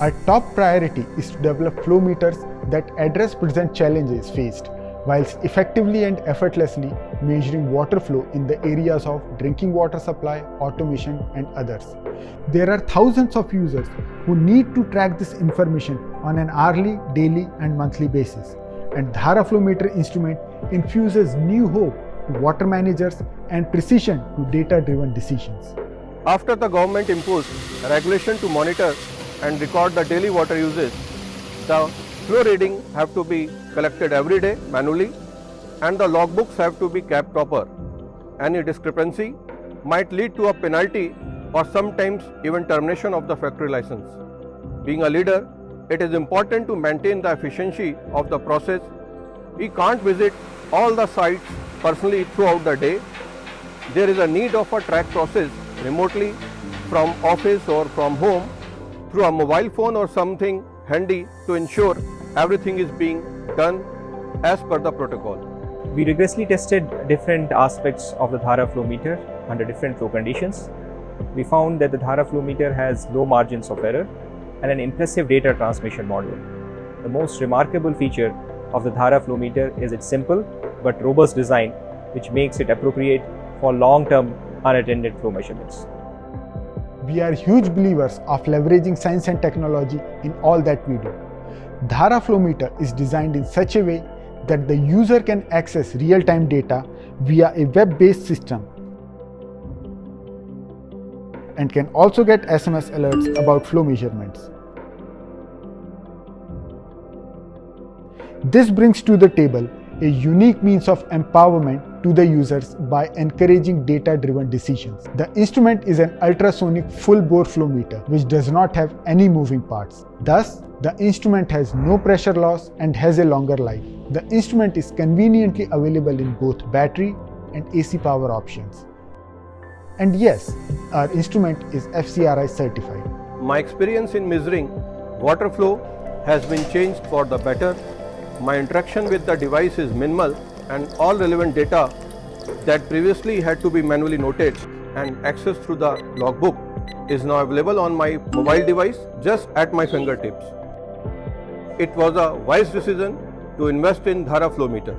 Our top priority is to develop flow meters that address present challenges faced, whilst effectively and effortlessly measuring water flow in the areas of drinking water supply, automation, and others. There are thousands of users who need to track this information on an hourly, daily, and monthly basis, and Dhara Flow Meter instrument infuses new hope to water managers and precision to data-driven decisions. After the government imposed regulation to monitor and record the daily water usage, the flow reading have to be collected every day manually and the logbooks have to be kept proper. Any discrepancy might lead to a penalty or sometimes even termination of the factory license. Being a leader, it is important to maintain the efficiency of the process. We can't visit all the sites personally throughout the day. There is a need of a track process remotely from office or from home through a mobile phone or something handy to ensure everything is being done as per the protocol. We rigorously tested different aspects of the Dhara flow meter under different flow conditions. We found that the Dhara flow meter has low margins of error and an impressive data transmission model. The most remarkable feature of the Dhara flow meter is its simple but robust design, which makes it appropriate for long-term unattended flow measurements. We are huge believers of leveraging science and technology in all that we do. Dhara Flow Meter is designed in such a way that the user can access real-time data via a web-based system and can also get SMS alerts about flow measurements. This brings to the table a unique means of empowerment to the users by encouraging data-driven decisions. The instrument is an ultrasonic full-bore flow meter which does not have any moving parts. Thus, the instrument has no pressure loss and has a longer life. The instrument is conveniently available in both battery and AC power options. And yes, our instrument is FCRI certified. My experience in measuring water flow has been changed for the better. My interaction with the device is minimal and all relevant data that previously had to be manually noted and accessed through the logbook is now available on my mobile device just at my fingertips. It was a wise decision to invest in Dhara Flow Meter.